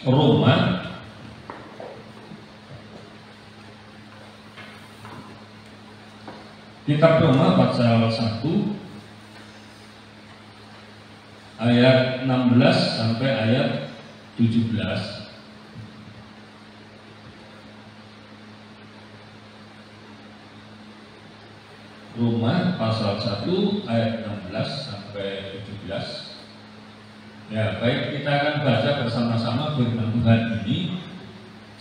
Roma kitab Roma pasal 1 ayat 16 sampai ayat 17. Roma pasal 1 ayat 16 sampai 17. Ya, baik, kita akan baca bersama-sama firman Tuhan ini.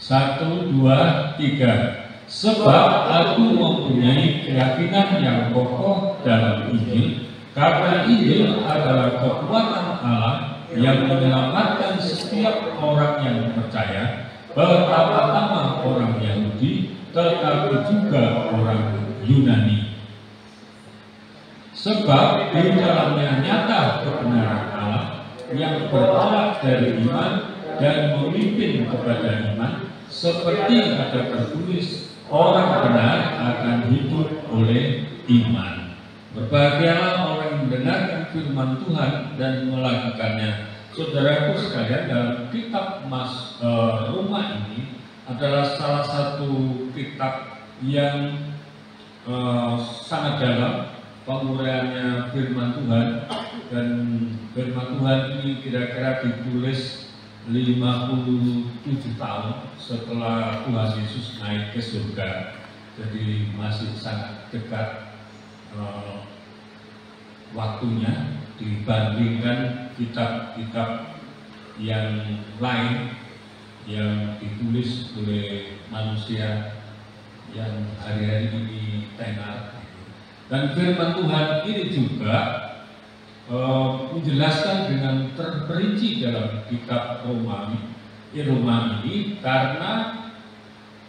1, 2, 3. Sebab aku mempunyai keyakinan yang kokoh dalam Injil, karena Injil adalah kekuatan Allah yang menyelamatkan setiap orang yang percaya, pertama-tama orang Yahudi, tetapi juga orang Yunani. Sebab di dalamnya nyata kebenaran Allah yang bertolak dari iman dan memimpin kepada iman, seperti ada tertulis, orang benar akan hidup oleh iman. Berbahagialah orang yang mendengarkan firman Tuhan dan melakukannya. Saudaraku sekalian, dalam kitab Roma ini adalah salah satu kitab yang sangat dalam penguraiannya firman Tuhan, dan firman Tuhan ini kira-kira ditulis 57 tahun setelah Tuhan Yesus naik ke surga. Jadi masih sangat dekat waktunya dibandingkan kitab-kitab yang lain yang ditulis oleh manusia yang hari-hari ini tenar. Dan firman Tuhan ini juga menjelaskan dengan terperinci dalam kitab Roma ini karena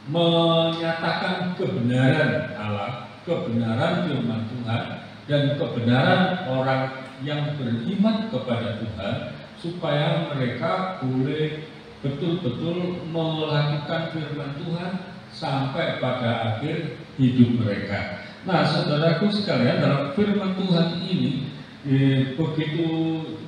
menyatakan kebenaran Allah, kebenaran firman Tuhan, dan kebenaran orang yang beriman kepada Tuhan, supaya mereka boleh betul-betul melakukan firman Tuhan sampai pada akhir hidup mereka. Nah, saudaraku sekalian, dalam firman Tuhan ini begitu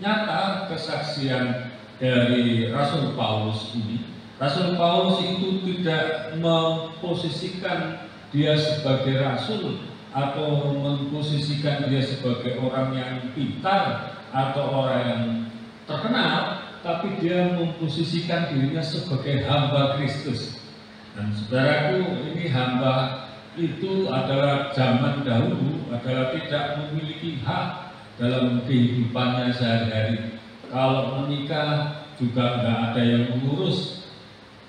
nyata kesaksian dari Rasul Paulus ini. Rasul Paulus itu tidak memposisikan dia sebagai rasul atau memposisikan dia sebagai orang yang pintar atau orang yang terkenal, tapi dia memposisikan dirinya sebagai hamba Kristus. Dan saudaraku, ini hamba itu adalah zaman dahulu adalah tidak memiliki hak dalam kehidupannya sehari-hari. Kalau menikah juga nggak ada yang mengurus,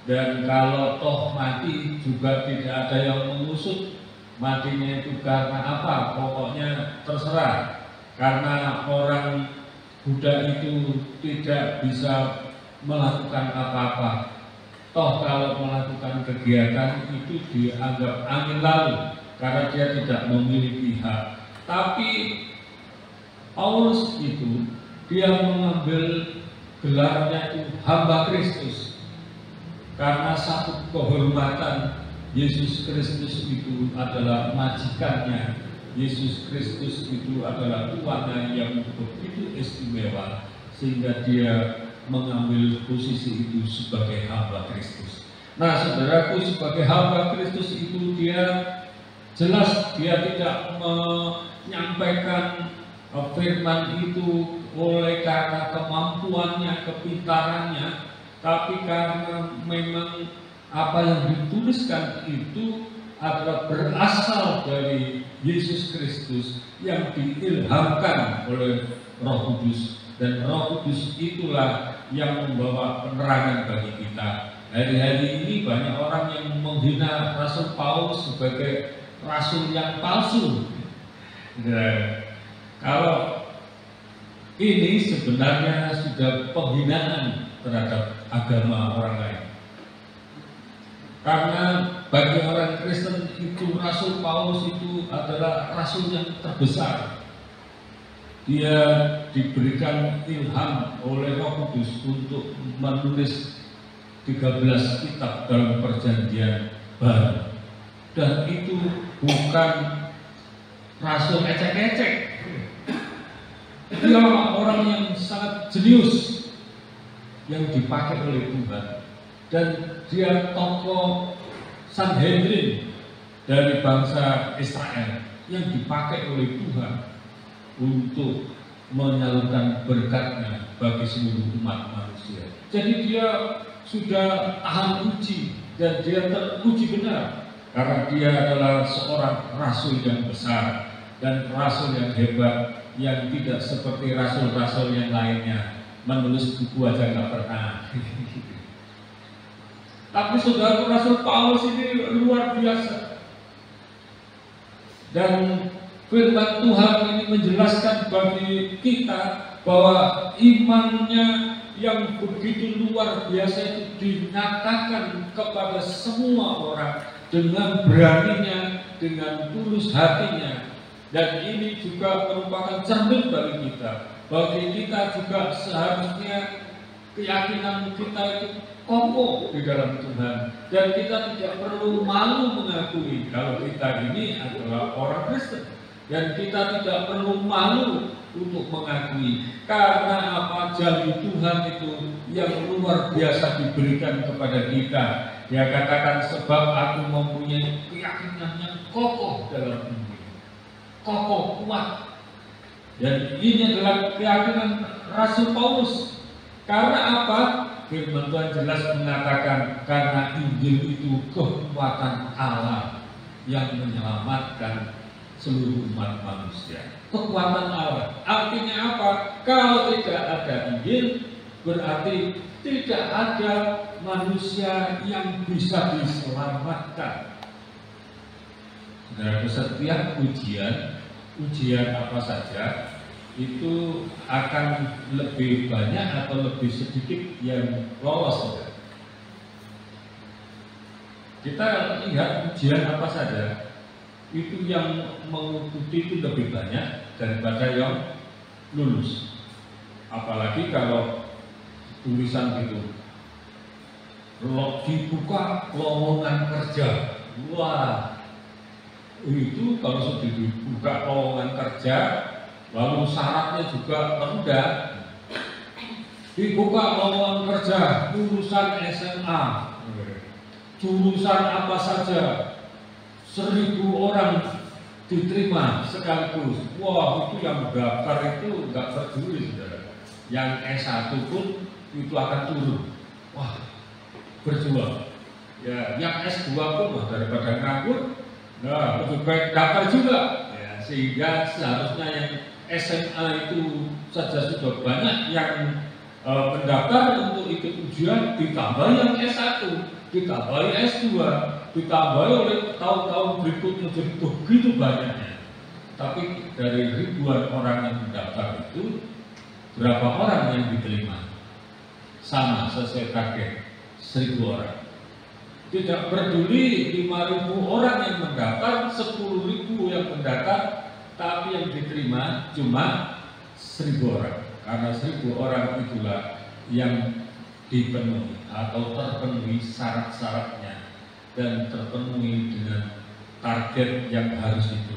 dan kalau toh mati juga tidak ada yang mengusut matinya itu karena apa, pokoknya terserah. Karena orang Buddha itu tidak bisa melakukan apa-apa. Toh kalau melakukan kegiatan itu dianggap angin lalu karena dia tidak memiliki hak. Tapi Paulus itu dia mengambil gelarnya itu hamba Kristus karena satu kehormatan. Yesus Kristus itu adalah majikannya. Yesus Kristus itu adalah Tuhannya yang begitu istimewa sehingga dia mengambil posisi itu sebagai hamba Kristus. Nah, saudaraku, sebagai hamba Kristus itu dia jelas dia tidak menyampaikan firman itu oleh karena kemampuannya, kepintarannya, tapi karena memang apa yang dituliskan itu adalah berasal dari Yesus Kristus yang diilhamkan oleh Roh Kudus, dan Roh Kudus itulah yang membawa penerangan bagi kita. Hari-hari ini banyak orang yang menghina Rasul Paulus sebagai rasul yang palsu. Nah, kalau ini sebenarnya sudah penghinaan terhadap agama orang lain. Karena bagi orang Kristen itu Rasul Paulus itu adalah rasul yang terbesar. Dia diberikan ilham oleh Roh Kudus untuk menulis 13 kitab dalam Perjanjian Baru, dan itu bukan rasul ecek-ecek. Dia orang yang sangat jenius yang dipakai oleh Tuhan, dan dia tokoh Sanhedrin dari bangsa Israel yang dipakai oleh Tuhan untuk menyalurkan berkatnya bagi seluruh umat manusia. Jadi dia sudah tahan uji, dan dia teruji benar karena dia adalah seorang rasul yang besar dan rasul yang hebat, yang tidak seperti rasul-rasul yang lainnya menulis buku aja nggak pernah. Tapi saudara, Rasul Paulus ini luar biasa, dan firman Tuhan ini menjelaskan bagi kita bahwa imannya yang begitu luar biasa itu dinyatakan kepada semua orang dengan beraninya, dengan tulus hatinya. Dan ini juga merupakan cermin bagi kita. Bagi kita juga seharusnya keyakinan kita itu kokoh di dalam Tuhan, dan kita tidak perlu malu mengakui kalau kita ini adalah orang Kristen, dan kita tidak perlu malu untuk mengakui, karena apa, janji Tuhan itu yang luar biasa diberikan kepada kita. Dia katakan, sebab aku mempunyai keyakinan yang kokoh dalam ini, kokoh, kuat. Dan ini adalah keyakinan Rasul Paulus. Karena apa? Firman Tuhan jelas mengatakan, karena Injil itu kekuatan Allah yang menyelamatkan seluruh umat manusia. Kekuatan Allah. Artinya apa? Kalau tidak ada Injil, berarti tidak ada manusia yang bisa diselamatkan. Dari setiap ujian apa saja, itu akan lebih banyak atau lebih sedikit yang lolos. Kita lihat ujian apa saja, itu yang mengikuti itu lebih banyak daripada yang lulus. Apalagi kalau tulisan gitu, dibuka lowongan kerja. Wah, itu kalau sudah dibuka lowongan kerja, lalu syaratnya juga rendah, dibuka lowongan kerja lulusan SMA, jurusan apa saja, 1000 orang diterima sekaligus. Wah, itu yang daftar itu nggak peduli, saudara. Yang S1 pun itu akan turun. Wah, berjuang. Ya, yang S2 pun daripada nganggur, nah lebih baik daftar juga. Ya, sehingga seharusnya yang SMA itu saja sudah banyak yang mendaftar untuk ikut ujian, ditambah yang S1, ditambah S2, ditambah oleh tahun-tahun berikutnya, jadi begitu banyaknya. Tapi dari ribuan orang yang mendaftar itu, berapa orang yang diterima? Sama, sesuai target, 1000 orang. Tidak peduli 5.000 orang yang mendaftar, 10.000 yang mendaftar, tapi yang diterima cuma 1000 orang. Karena 1000 orang itulah yang dipenuhi atau terpenuhi syarat-syaratnya dan terpenuhi dengan target yang harus itu.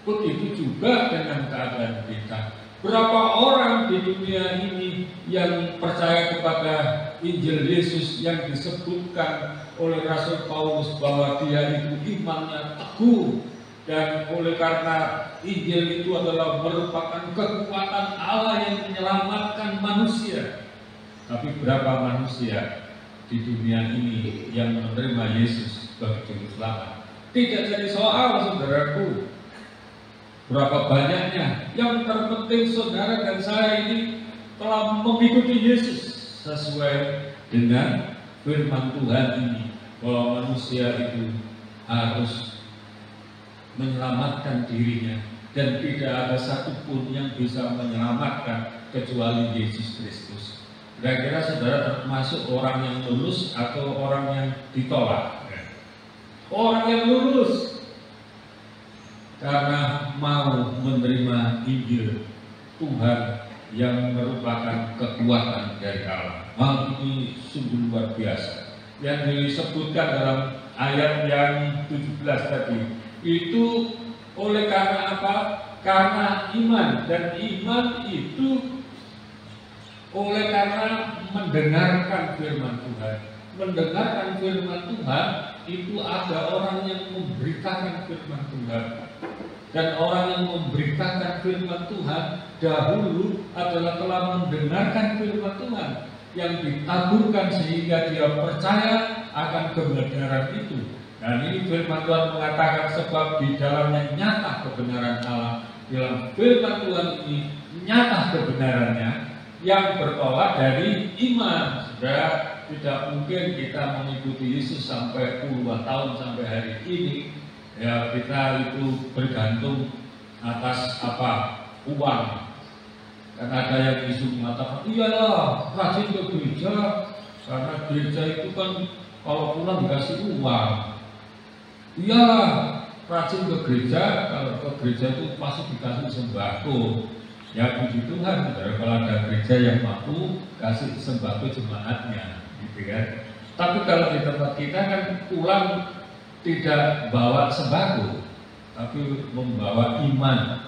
Begitu juga dengan keadaan kita. Berapa orang di dunia ini yang percaya kepada Injil Yesus yang disebutkan oleh Rasul Paulus bahwa dia itu imannya teguh, dan oleh karena Injil itu adalah merupakan kekuatan Allah yang menyelamatkan manusia. Tapi berapa manusia di dunia ini yang menerima Yesus sebagai juru selamat? Tidak jadi soal, saudaraku. Berapa banyaknya? Yang terpenting saudara dan saya ini telah mengikuti Yesus sesuai dengan firman Tuhan ini, bahwa manusia itu harus menyelamatkan dirinya, dan tidak ada satupun yang bisa menyelamatkan kecuali Yesus Kristus. Kira-kira saudara termasuk orang yang lulus atau orang yang ditolak? Orang yang lulus, karena mau menerima Injil Tuhan yang merupakan kekuatan dari Allah. Hal ini sungguh luar biasa. Yang disebutkan dalam ayat yang 17 tadi, itu oleh karena apa? Karena iman, dan iman itu oleh karena mendengarkan firman Tuhan. Mendengarkan firman Tuhan itu ada orang yang memberitakan firman Tuhan. Dan orang yang memberitakan firman Tuhan dahulu adalah telah mendengarkan firman Tuhan yang ditaburkan sehingga dia percaya akan kebenaran itu. Dan ini firman Tuhan mengatakan, sebab di dalamnya nyata kebenaran Allah. Dalam firman Tuhan ini nyata kebenarannya yang bertolak dari iman. Saudara, tidak mungkin kita mengikuti Yesus sampai puluhan tahun sampai hari ini. Ya, kita itu bergantung atas apa? Uang. Karena ada yang isu mengatakan, iyalah rajin ke gereja, karena gereja itu kan kalau pulang dikasih uang. Iya, rajin ke gereja, kalau ke gereja itu pasti dikasih sembako. Ya puji Tuhan, kalau ada gereja yang mampu kasih sembako jemaatnya, gitu kan. Tapi kalau di tempat kita kan pulang tidak bawa sembako, tapi membawa iman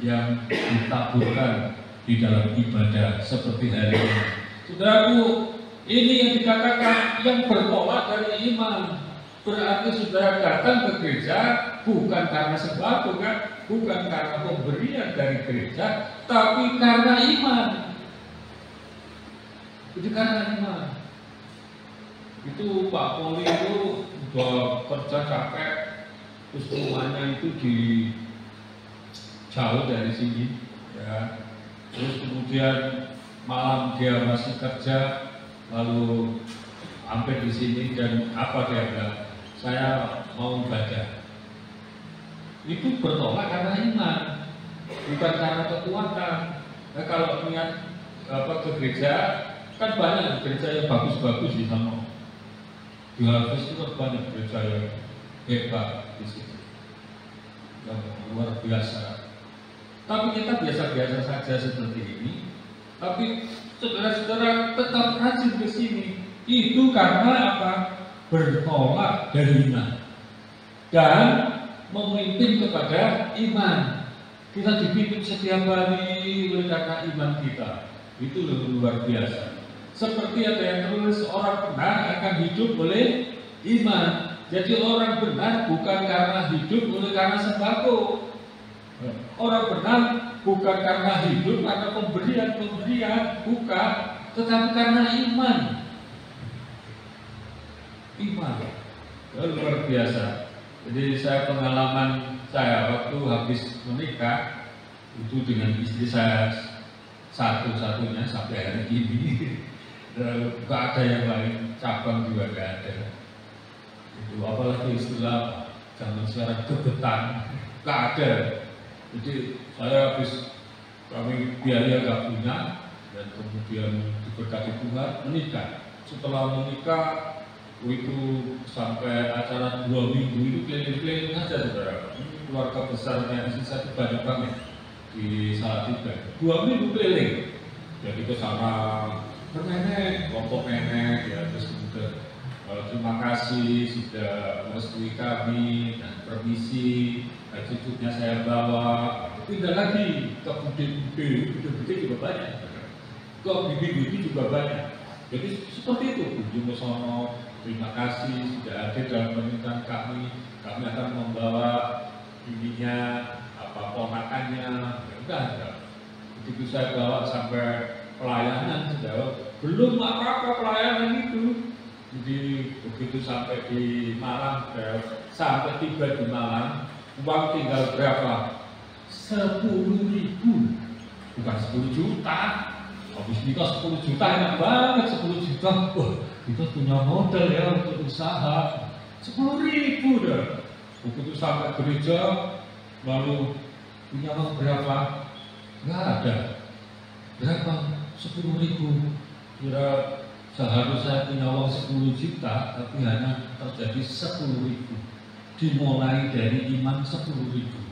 yang ditaburkan di dalam ibadah seperti hari ini. Saudaraku, ini yang dikatakan yang bertolak dari iman. Berarti saudara datang ke gereja bukan karena sembako, kan? Bukan karena pemberian dari gereja, tapi karena iman. Itu karena iman. Itu Pak Poli itu udah kerja capek, terus rumahnya itu di jauh dari sini, ya. Terus kemudian malam dia masih kerja, lalu hampir di sini, dan apa dia bilang, saya mau ibadah. Itu bertolak karena iman, bukan karena kekuatan. Nah, kalau niat ke gereja, kan banyak gereja yang bagus-bagus di sana. Di Hafiz itu banyak gereja yang hebat di sini, yang luar biasa. Tapi kita biasa-biasa saja seperti ini. Tapi saudara-saudara tetap rajin ke sini. Itu karena apa? Bertolak dari iman dan memimpin kepada iman. Kita dipimpin setiap hari oleh karena iman kita. Itu luar biasa. Seperti ada yang tertulis, orang benar akan hidup oleh iman. Jadi orang benar bukan karena hidup oleh karena sembako. Orang benar bukan karena hidup karena pemberian, bukan, tetapi karena iman. Iman, luar biasa. Jadi saya pengalaman saya waktu habis menikah itu dengan istri saya satu-satunya sampai hari ini. Gak ada yang lain, cabang juga gak ada. Itu apalagi istilah zaman sekarang gebetan, gak ada. Jadi saya habis kami biaya gak punya, dan kemudian diberkati Tuhan menikah. Setelah menikah itu sampai acara 2 minggu itu keliling-keliling aja, saudara. Keluarga besarnya istri saya itu banyak banget di Salatiga. 2 minggu keliling, jadi ke sana bernenek, kelompok nenek, ya, terus kemudian terima kasih sudah merestui kami dan permisi, cucunya saya bawa, pindah lagi ke bude juga banyak, ke bibi-bibi juga banyak. Jadi seperti itu, kunjung ke sono, terima kasih sudah hadir dalam pernikahan kami akan membawa ininya, apa ponakannya, enggak. Begitu saya bawa sampai pelayanan, sudah belum apa-apa pelayanan itu. Jadi begitu sampai di Malang, sampai tiba di Malang, uang tinggal berapa? 10.000, bukan 10 juta. Habis nikah 10 juta enak banget, 10 juta. Wah, kita punya modal ya untuk usaha 10.000 dah. Begitu sampai gereja, lalu punya uang berapa? Nggak ada. Berapa? 10.000. Kira seharusnya punya uang 10 juta, tapi hanya terjadi 10.000. Dimulai dari iman 10.000.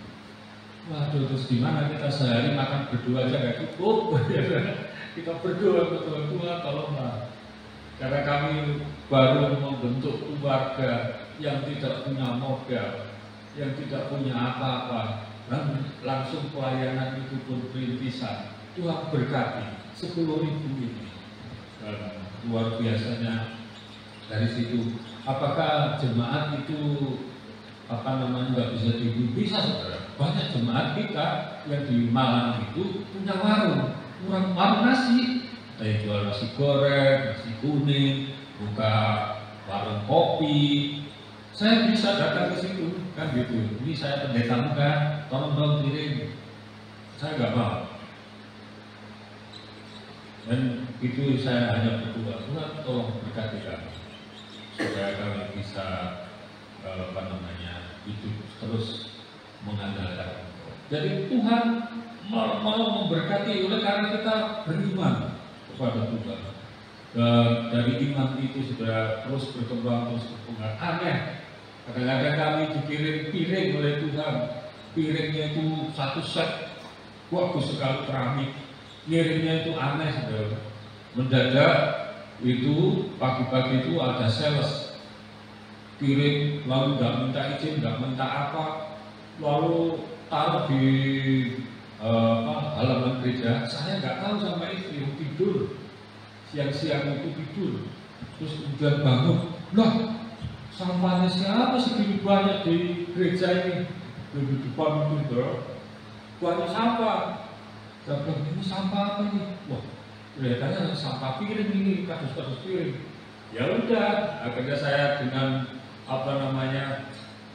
Waduh, terus gimana kita sehari makan berdua aja nggak cukup? Kita berdoa betul Tuhan tolonglah. Karena kami baru membentuk keluarga yang tidak punya modal, yang tidak punya apa-apa, dan langsung pelayanan itu pun perintisan. Tuhan berkati 10.000 ini. Dan luar biasanya dari situ. Apakah jemaat itu nggak bisa dihidup? Bisa, saudara. Banyak jemaat kita yang di Malang itu punya warung nasi. Saya jual nasi goreng, nasi kuning, buka warung kopi. Saya bisa datang ke situ, kan gitu. Ini saya pendeta muda, tolong dong kirim. Saya nggak mau. Dan itu saya hanya berdoa, Tuhan tolong berkati kami supaya kami bisa hidup terus mengandalkan. Jadi Tuhan mau memberkati oleh karena kita beriman kepada Tuhan. Dan dari iman itu sudah terus berkembang. Aneh, kadang-kadang kami dikirim piring oleh Tuhan. Piringnya itu satu set, bagus sekali keramik. Ngirimnya itu aneh, saudara. Mendadak itu pagi-pagi itu ada sales kirim, lalu nggak minta izin, nggak minta apa, lalu taruh di halaman gereja. Saya nggak tahu sama istri, tidur siang-siang itu tidur, terus kemudian bangun, loh sampahnya siapa segini banyak di gereja ini, di depan itu banyak sampah. Saya bilang, ini sampah apa nih? Wah, kelihatannya sampah piring ini, kardus-kardus piring. Ya udah, akhirnya saya dengan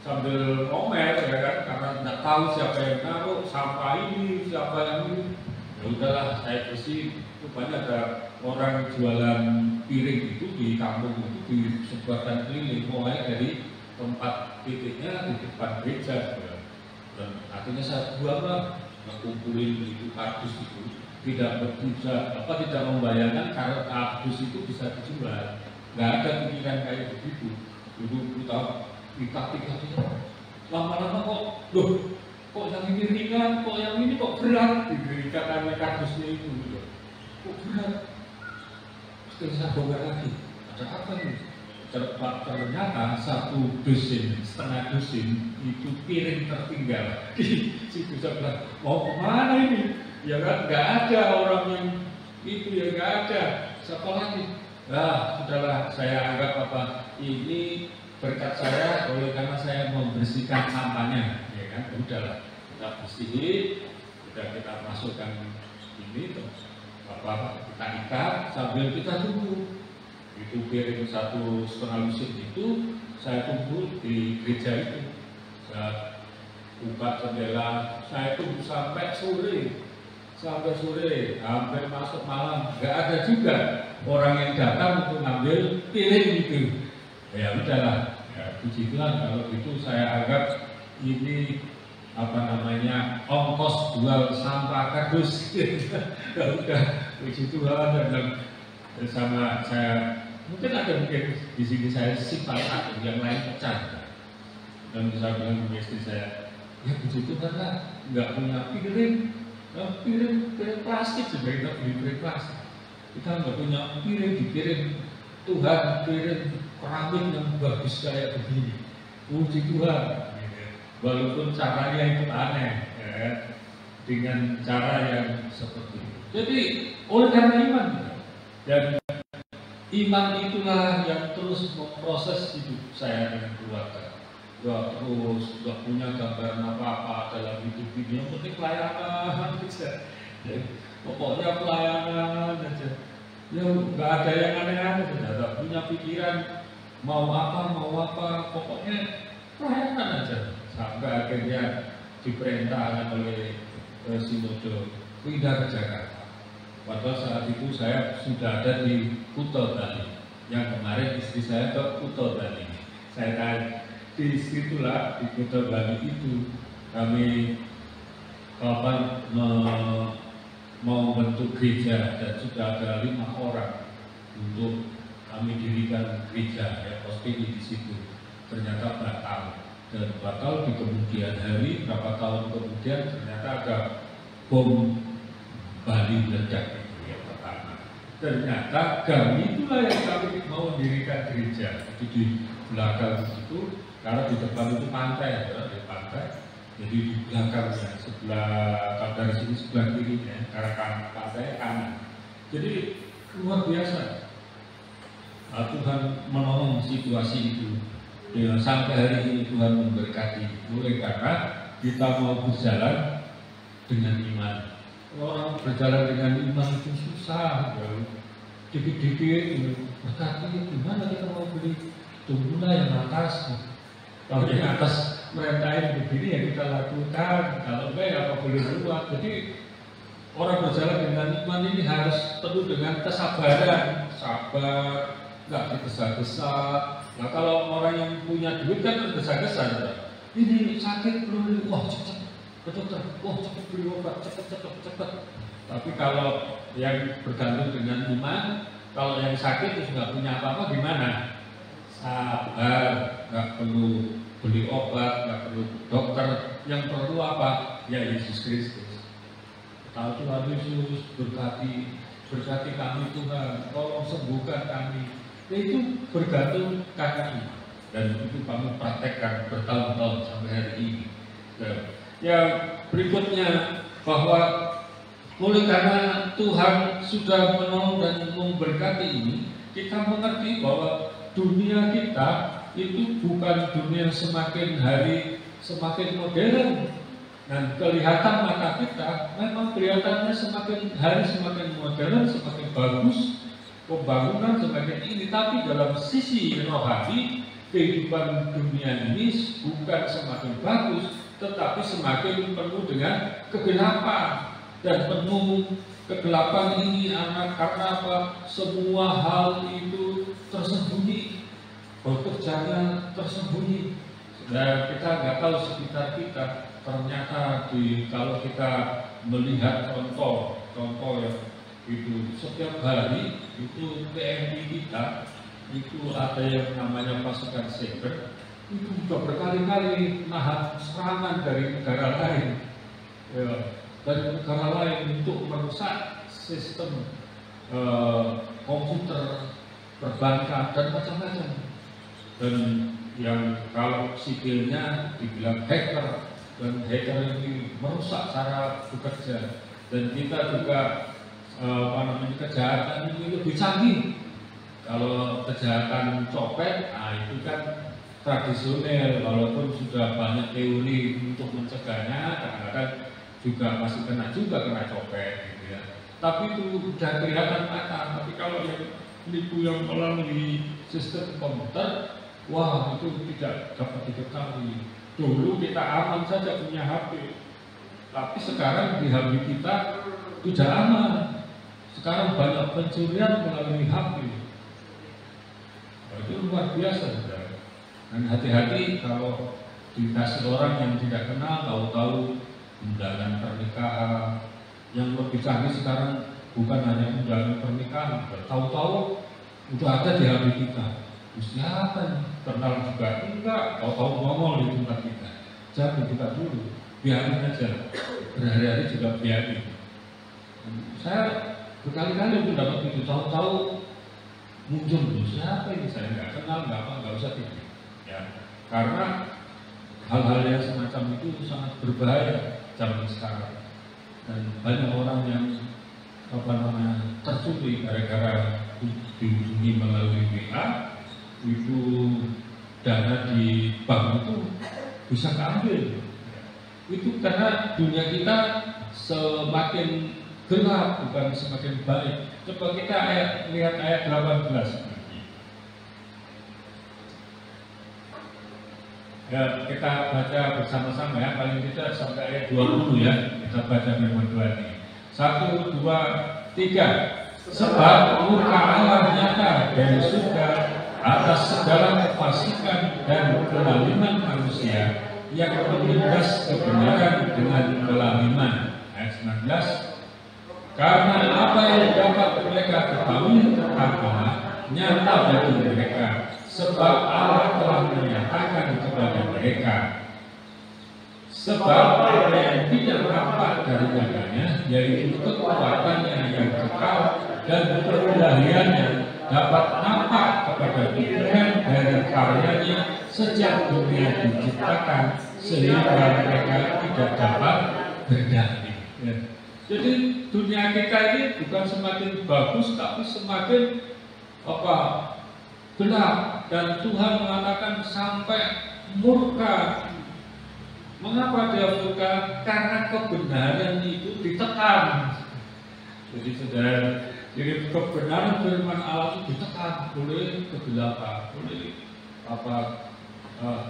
sambil ngomel ya kan, karena tidak tahu siapa yang naruh sampah ini, siapa yang ini. Ya udahlah, saya bersih. Rupanya ada orang jualan piring itu di kampung itu disebarkan keliling, mulai dari tempat titiknya di depan gereja. Dan akhirnya saya buang kumpulin itu kardus itu, tidak membayangkan kalau kardus itu bisa dijual. Nggak ada pikiran kayak begitu. Dulu kita lama-lama kok yang ini ringan, kok yang ini kok berat, diberikan kardusnya itu gitu. Kok berat? Terus saya bongkar lagi, ada apa nih? Ternyata 1,5 dusin itu piring tertinggal. Si bisa bilang, mau kemana ini? Ya kan, nggak ada orang yang itu, ya nggak ada. Siapa lagi? Nah, sudahlah, saya anggap ini berkat saya oleh karena saya membersihkan sampahnya, ya kan? Udahlah, kita bersihin, kita masukkan ini, kita ikat sambil kita tunggu. Itu piring 1,5 lusin itu saya tunggu di gereja itu. Saya buka jendela, saya tunggu sampai sore, hampir masuk malam. Nggak ada juga orang yang datang untuk ngambil piring itu. Ya udahlah, ya puji Tuhan kalau itu saya anggap ini ongkos jual sampah kardus. Ya udah, puji Tuhan. Dan sama saya mungkin di sini saya simpan satu, yang lain pecah. Dan saya bilang ke istri saya, ya puji Tuhan lah, nggak punya piring plastik, sudah kita beli piring plastik. Kita nggak punya piring, dikirim Tuhan piring keramik yang bagus kayak begini. Puji Tuhan. Walaupun caranya itu aneh, ya, dengan cara yang seperti itu. Jadi oleh karena iman, dan iman itulah yang terus memproses hidup saya dengan keluarga. Gak punya gambaran apa-apa dalam hidup ini, yang penting pelayanan aja. Pokoknya pelayanan aja. Ya nggak ada yang aneh-aneh, tidak punya pikiran mau apa, pokoknya pelayanan aja. Sampai akhirnya diperintahkan oleh Sinode pindah ke Jakarta. Pada saat itu saya sudah ada di Kuta tadi. Yang kemarin istri saya ke Kuto Bali. Saya tanya, di situlah di Kuto Bali itu kami mau bentuk gereja dan sudah ada 5 orang untuk kami dirikan gereja ya Postini di situ. Ternyata batal dan batal di kemudian hari, berapa tahun kemudian ternyata ada bom Bali meledak itu yang pertama. Ternyata kami itulah yang kami mau mendirikan gereja di belakang itu, karena di depan itu pantai ya, di pantai. Jadi di belakangnya sebelah dari sini sebelah kirinya, karena pantai kanan. Jadi luar biasa. Tuhan menolong situasi itu. Ya, sampai hari ini Tuhan memberkati. Mulai karena kita mau berjalan dengan iman. Orang berjalan dengan iman itu susah. Ya. Dikit-dikit berkati, gimana kita mau beli? Tunggulah yang atas. Kalau yang atas merintahin begini ya kita lakukan. Kalau enggak ya apa boleh buat. Jadi orang berjalan dengan iman ini harus penuh dengan kesabaran, sabar, nggak tergesa-gesa. Nah kalau orang yang punya duit kan tergesa-gesa, ini sakit perlu, wah cepat ke dokter, wah cepat beli obat, cepat. Tapi kalau yang bergantung dengan iman, kalau yang sakit terus nggak punya apa-apa gimana? Sabar, nggak perlu beli obat, nggak perlu dokter. Yang perlu apa? Ya Yesus Kristus. Tahu Tuhan Yesus berkati kami Tuhan, tolong sembuhkan kami. Itu bergantung karena iman dan itu kami praktekkan bertahun-tahun sampai hari ini. Yang berikutnya bahwa oleh karena Tuhan sudah menolong dan memberkati ini, kita mengerti bahwa dunia kita itu bukan dunia semakin hari semakin modern. Dan kelihatan mata kita memang kelihatannya semakin hari semakin modern, semakin bagus, pembangunan semakin ini. Tapi dalam sisi rohani, kehidupan dunia ini bukan semakin bagus, tetapi semakin penuh dengan kegelapan. Dan penuh kegelapan ini karena apa? Semua hal itu tersembunyi, bekerjanya tersembunyi. Dan kita nggak tahu sekitar kita. Ternyata kalau kita melihat contoh yang itu setiap hari itu TNI kita itu ada yang namanya pasukan cyber itu sudah berkali-kali nahan serangan dari negara lain, ya, dari negara lain untuk merusak sistem komputer perbankan dan macam-macam. Dan yang kalau sipilnya dibilang hacker. Dan hacker ini merusak cara bekerja dan kita juga kejahatan ini lebih canggih. Kalau kejahatan copet, itu kan tradisional, walaupun sudah banyak teori untuk mencegahnya, kadang-kadang juga masih kena copet, gitu ya. Tapi itu sudah kelihatan mata. Tapi kalau yang nipu yang melalui sistem komputer, wah itu tidak dapat diketahui. Dulu kita aman saja punya HP, tapi sekarang di HP kita tidak aman. Sekarang banyak pencurian melalui HP. Itu luar biasa, saudara. Dan hati-hati kalau dikasih orang yang tidak kenal, tahu-tahu undangan pernikahan. Yang lebih canggih sekarang bukan hanya undangan pernikahan, tahu-tahu udah ada di HP kita. Siapa nih? Kenal juga enggak, tahu-tahu ngomong di tempat kita. Jangan buka dulu, biarin aja. Berhari-hari juga biarin. Saya berkali-kali mendapat itu, tahu-tahu muncul tuh siapa ini, saya nggak kenal, nggak usah tidur. Ya, karena hal-hal yang semacam itu sangat berbahaya zaman sekarang. Dan banyak orang yang tercuri gara-gara dihubungi melalui WA. Itu dana di bank itu bisa keambil. Itu karena dunia kita semakin gelap bukan semakin baik. Coba kita lihat ayat 18. Ya, kita baca bersama-sama ya, paling tidak sampai ayat 20 ya. Kita baca firman Tuhan ini. 1, 2, 3. Sebab murka Allah nyata dari surga atas segala kefasikan dan kelaliman manusia yang menindas kebenaran dengan kelaliman. Ayat 19. Karena apa yang dapat mereka ketahui tentang Allah nyata bagi mereka, sebab Allah telah menyatakan kepada mereka. Sebab apa yang tidak nampak daripadanya, yaitu kekuatannya yang kekal dan keilahiannya, dapat nampak kepada pikiran dari karyanya sejak dunia diciptakan, sehingga mereka tidak dapat berdalih. Ya. Jadi dunia kita ini bukan semakin bagus, tapi semakin gelap, dan Tuhan mengatakan sampai murka. Mengapa dia murka? Karena kebenaran itu ditekan. Jadi saudara, jadi kebenaran firman Allah itu ditekan oleh kegelapan, oleh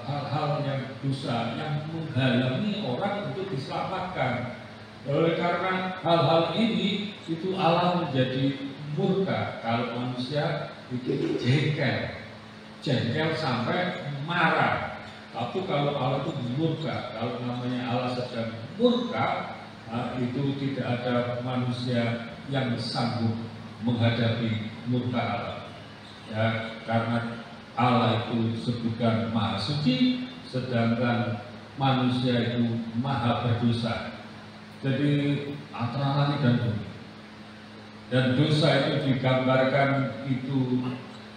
hal-hal yang dosa yang menghalangi orang untuk diselamatkan. Oleh karena hal-hal ini, itu Allah menjadi murka kalau manusia itu jengkel sampai marah. Tapi kalau Allah itu murka, kalau namanya Allah sedang murka, itu tidak ada manusia yang sanggup menghadapi murka Allah. Ya, karena Allah itu sebutkan maha suci, sedangkan manusia itu maha berdosa. Jadi antara langit dan bumi. Dan dosa itu digambarkan itu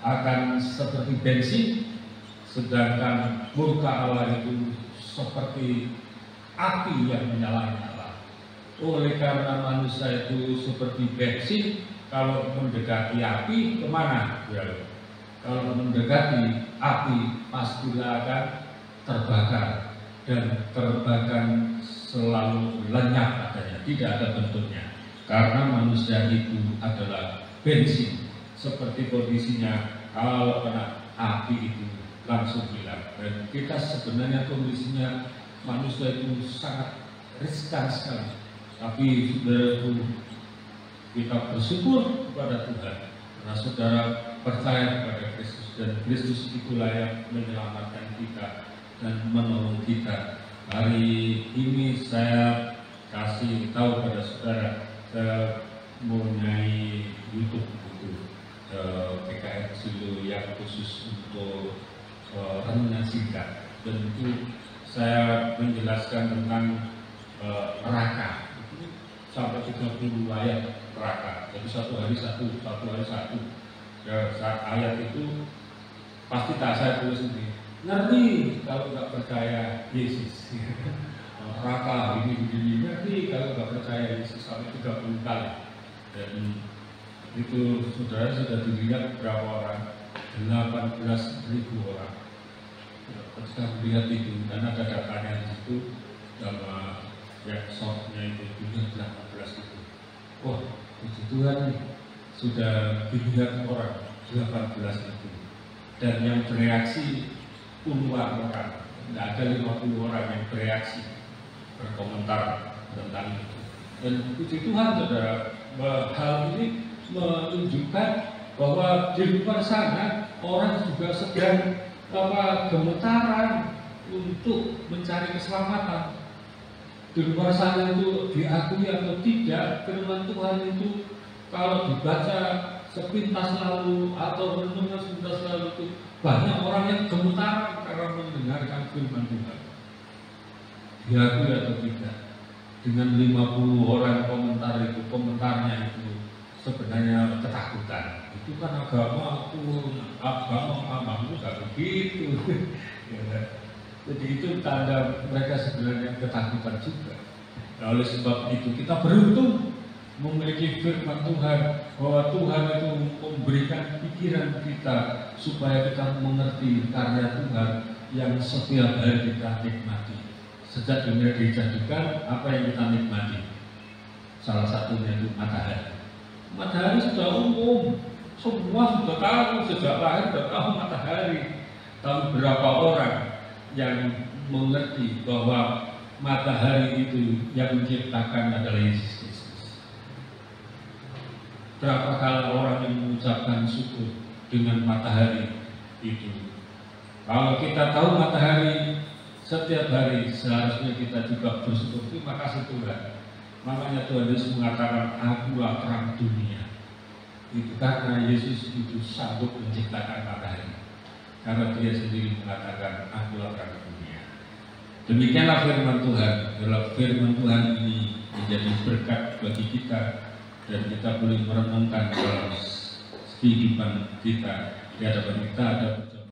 akan seperti bensin, sedangkan murka Allah itu seperti api yang menyala-nyala. Oleh karena manusia itu seperti bensin, kalau mendekati api kemana? Ya, kalau mendekati api pastilah akan terbakar, dan terbakar selalu lenyap adanya, tidak ada bentuknya. Karena manusia itu adalah bensin, seperti kondisinya kalau kena api itu langsung hilang. Dan kita sebenarnya kondisinya manusia itu sangat riskan sekali. Tapi saudaraku, kita bersyukur kepada Tuhan karena saudara percaya kepada Kristus, dan Kristus itulah yang menyelamatkan kita dan menolong kita. Hari ini saya kasih tahu pada saudara, saya mempunyai YouTube itu PKR Silo yang khusus untuk renungan singkat, dan itu saya menjelaskan tentang neraka sampai 30 ayat neraka. Jadi satu hari satu. Ya, ayat itu pasti tak saya tulis sendiri. Ngerti kalau nggak percaya Yesus. Neraka ini ngerti kalau nggak percaya Yesus sampai 30 kali. Dan itu saudara sudah dilihat berapa orang? 18.000 orang. Ketika melihat itu, dan ada datanya di situ sama website-nya itu punya 18 itu. Wah, puji Tuhan nih, sudah dilihat orang 18 itu. Dan yang bereaksi puluhan orang, tidak ada 50 orang yang bereaksi, berkomentar tentang itu. Dan puji Tuhan saudara, hal ini menunjukkan bahwa di luar sana orang juga sedang gemetaran untuk mencari keselamatan. Di luar sana itu diakui atau tidak, firman Tuhan itu kalau dibaca sepintas lalu atau renungan sepintas lalu itu banyak orang yang gemetaran karena mendengarkan firman Tuhan. Diakui atau tidak, dengan 50 orang komentar itu, komentarnya itu sebenarnya ketakutan. Itu kan agama itu gak begitu. Ya. Jadi itu tanda mereka sebenarnya ketakutan juga. Nah, oleh sebab itu kita beruntung memiliki firman Tuhan, bahwa Tuhan itu memberikan pikiran kita supaya kita mengerti karya Tuhan yang setiap hari kita nikmati. Sejak dunia dijadikan, apa yang kita nikmati? Salah satunya itu matahari. Matahari sudah umum, semua sudah tahu, sejak lahir sudah tahu matahari. Tapi berapa orang yang mengerti bahwa matahari itu yang menciptakan adalah Yesus Kristus? Berapa kali orang yang mengucapkan syukur dengan matahari itu? Kalau kita tahu matahari setiap hari, seharusnya kita juga bersyukur. Terima kasih Tuhan. Makanya Tuhan Yesus mengatakan, akulah terang dunia. Itu karena Yesus itu sanggup menciptakan matahari. Karena dia sendiri mengatakan, akulah terang dunia. Demikianlah firman Tuhan. Dalam firman Tuhan ini menjadi berkat bagi kita, dan kita boleh merenungkan dalam kehidupan kita di hadapan kita ada